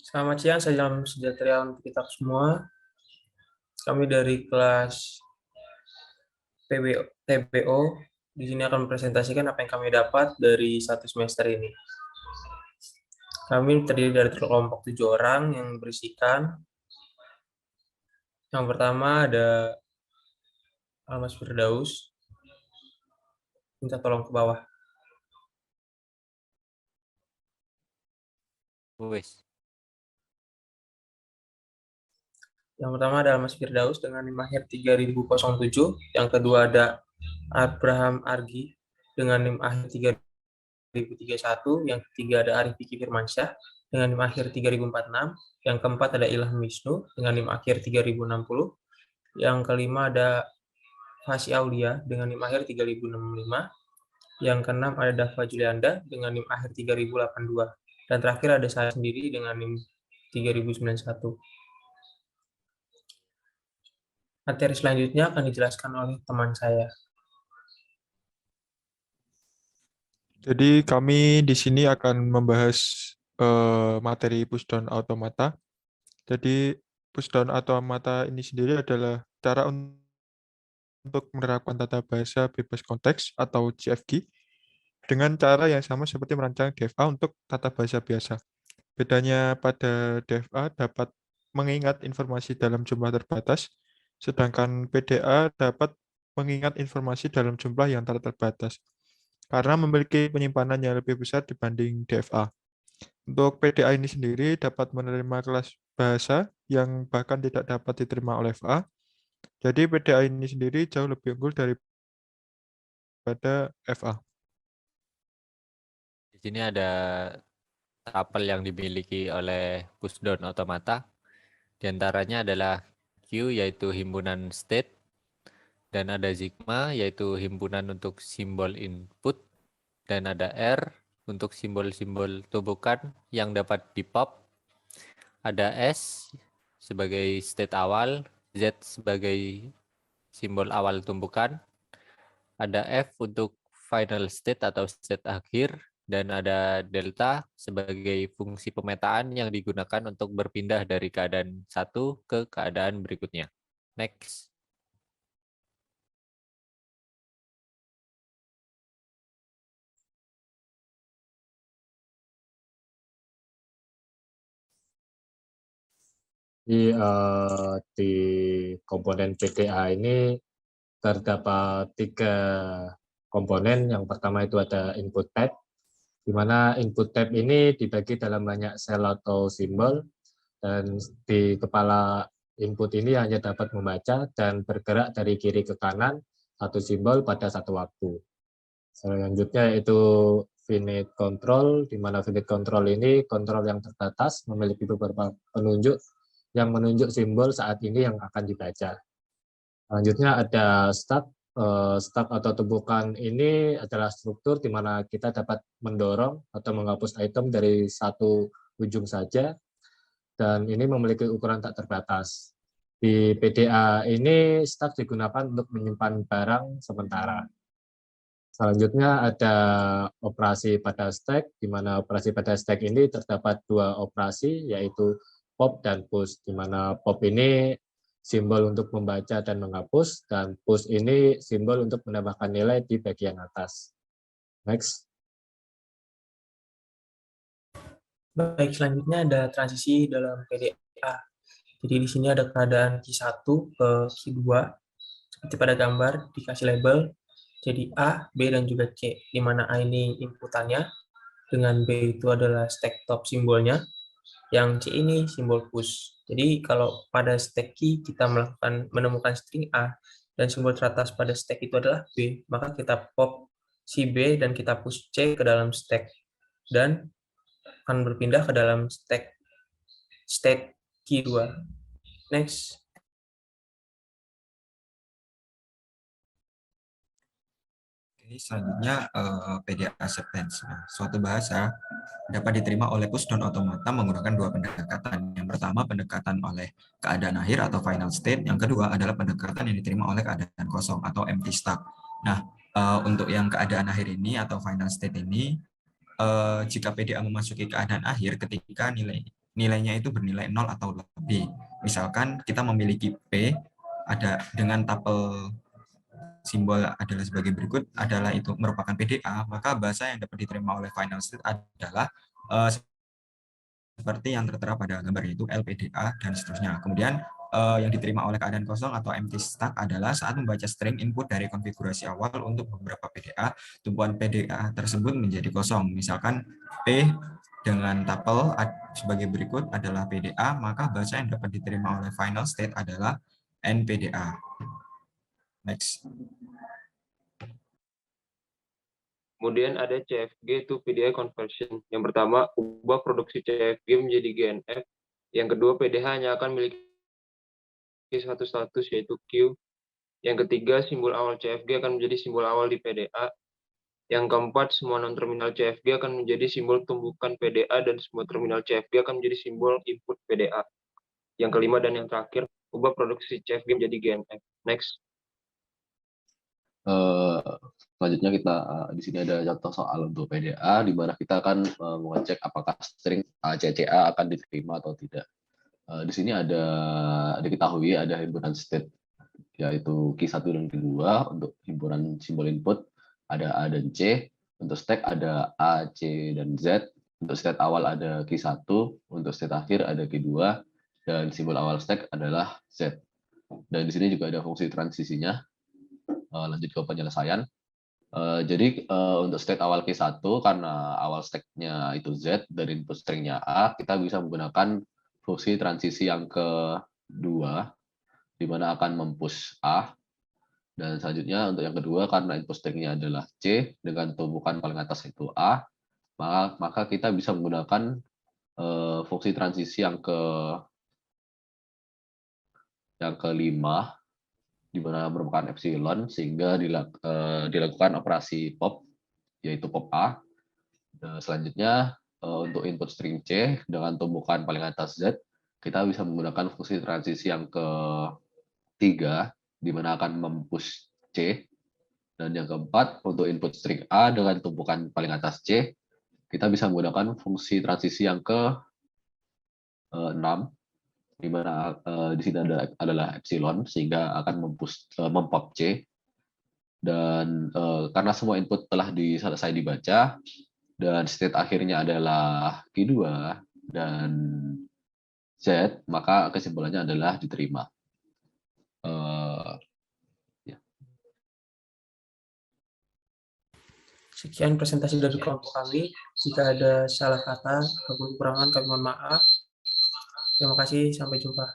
Selamat siang, salam sejahtera untuk kita semua. Kami dari kelas TBO di sini akan mempresentasikan apa yang kami dapat dari satu semester ini. Kami terdiri dari kelompok 7 orang yang berisikan. Yang pertama ada Almas Firdaus. Minta tolong ke bawah. Wes. Yang pertama ada Almas Firdaus dengan NIM akhir 3007. Yang kedua ada Abraham Argi dengan NIM akhir 3031. Yang ketiga ada Arif Fikri Firmansyah dengan NIM akhir 3046. Yang keempat ada Ilham Wisnu dengan NIM akhir 3060. Yang kelima ada Fasih Aulia dengan NIM akhir 3065. Yang keenam ada Dava Julianda dengan NIM akhir 3082. Dan terakhir ada saya sendiri dengan NIM 3091. Materi selanjutnya akan dijelaskan oleh teman saya. Jadi kami di sini akan membahas materi pushdown automata. Jadi pushdown automata ini sendiri adalah cara untuk menerapkan tata bahasa bebas konteks atau CFG dengan cara yang sama seperti merancang DFA untuk tata bahasa biasa. Bedanya pada DFA dapat mengingat informasi dalam jumlah terbatas, sedangkan PDA dapat mengingat informasi dalam jumlah yang tak terbatas karena memiliki penyimpanan yang lebih besar dibanding DFA. Untuk PDA ini sendiri dapat menerima kelas bahasa yang bahkan tidak dapat diterima oleh FA. Jadi PDA ini sendiri jauh lebih unggul daripada FA. Di sini ada tapel yang dimiliki oleh pushdown automata. Di antaranya adalah Q yaitu himpunan state, dan ada sigma yaitu himpunan untuk simbol input, dan ada R untuk simbol-simbol tumbukan yang dapat di-pop. Ada S sebagai state awal, Z sebagai simbol awal tumbukan. Ada F untuk final state atau state akhir, dan ada delta sebagai fungsi pemetaan yang digunakan untuk berpindah dari keadaan satu ke keadaan berikutnya. Next. Di komponen PDA ini terdapat 3 komponen. Yang pertama itu ada input type, di mana input type ini dibagi dalam banyak sel atau simbol, dan di kepala input ini hanya dapat membaca dan bergerak dari kiri ke kanan satu simbol pada satu waktu. Selanjutnya yaitu finite control, di mana finite control ini kontrol yang terbatas memiliki beberapa penunjuk yang menunjuk simbol saat ini yang akan dibaca. Selanjutnya ada stack. Stack atau tumpukan ini adalah struktur di mana kita dapat mendorong atau menghapus item dari satu ujung saja, dan ini memiliki ukuran tak terbatas. Di PDA ini stack digunakan untuk menyimpan barang sementara. Selanjutnya ada operasi pada stack, di mana operasi pada stack ini terdapat 2 operasi, yaitu pop dan push, di mana pop ini simbol untuk membaca dan menghapus, dan push ini simbol untuk menambahkan nilai di bagian atas. Next. Baik, selanjutnya ada transisi dalam PDA. Jadi di sini ada keadaan Q1 ke Q2, seperti pada gambar dikasih label. Jadi A, B, dan juga C, di mana A ini inputannya, dengan B itu adalah stack top simbolnya, yang C ini simbol push. Jadi kalau pada stack key kita menemukan string A dan simbol teratas pada stack itu adalah B, maka kita pop si B dan kita push C ke dalam stack dan akan berpindah ke dalam state key 2. Next. Selanjutnya PDA acceptance. Nah, suatu bahasa dapat diterima oleh pushdown automata menggunakan 2 pendekatan. Yang pertama pendekatan oleh keadaan akhir atau final state. Yang kedua adalah pendekatan yang diterima oleh keadaan kosong atau empty stack. Nah, untuk yang keadaan akhir ini atau final state ini, jika PDA memasuki keadaan akhir ketika nilai nilainya itu bernilai 0 atau lebih. Misalkan kita memiliki P ada dengan tapel simbol adalah sebagai berikut, adalah itu merupakan PDA, maka bahasa yang dapat diterima oleh final state adalah seperti yang tertera pada gambar, yaitu LPDA dan seterusnya. Kemudian yang diterima oleh keadaan kosong atau empty stack adalah saat membaca string input dari konfigurasi awal untuk beberapa PDA, tumpuan PDA tersebut menjadi kosong. Misalkan P dengan tapel sebagai berikut adalah PDA, maka bahasa yang dapat diterima oleh final state adalah NPDA. Next. Kemudian ada CFG to PDA conversion. Yang pertama, ubah produksi CFG menjadi GNF. Yang kedua, PDH hanya akan memiliki satu status, yaitu Q. Yang ketiga, simbol awal CFG akan menjadi simbol awal di PDA. Yang keempat, semua non-terminal CFG akan menjadi simbol tumbukan PDA dan semua terminal CFG akan menjadi simbol input PDA. Yang kelima dan yang terakhir, ubah produksi CFG menjadi GNF. Next. Selanjutnya kita di sini ada contoh soal untuk PDA di mana kita akan mengecek apakah string CCA akan diterima atau tidak. Di sini ada diketahui ada himpunan state yaitu Q1 dan Q2 untuk himpunan simbol input ada A dan C, untuk stack ada A, C dan Z, untuk state awal ada Q1, untuk state akhir ada Q2 dan simbol awal stack adalah Z. Dan di sini juga ada fungsi transisinya. Lanjut ke penyelesaian. Jadi untuk state awal Q1 karena awal stack-nya itu Z dan input string-nya A, kita bisa menggunakan fungsi transisi yang kedua di mana akan mempush A. Dan selanjutnya untuk yang kedua karena input string-nya adalah C dengan tumpukan paling atas itu A, maka kita bisa menggunakan fungsi transisi yang kelima di mana merupakan epsilon sehingga dilakukan operasi pop yaitu pop A. Dan selanjutnya untuk input string C dengan tumpukan paling atas Z kita bisa menggunakan fungsi transisi yang ketiga di mana akan mempush C, dan yang keempat untuk input string A dengan tumpukan paling atas C kita bisa menggunakan fungsi transisi yang ke-6 di mana di sini adalah epsilon sehingga akan mempop C, dan karena semua input telah selesai dibaca dan state akhirnya adalah Q2 dan Z, maka kesimpulannya adalah diterima. Sekian presentasi dari kelompok kami. Jika ada salah kata ataupun kekurangan kami mohon maaf. Terima kasih, sampai jumpa.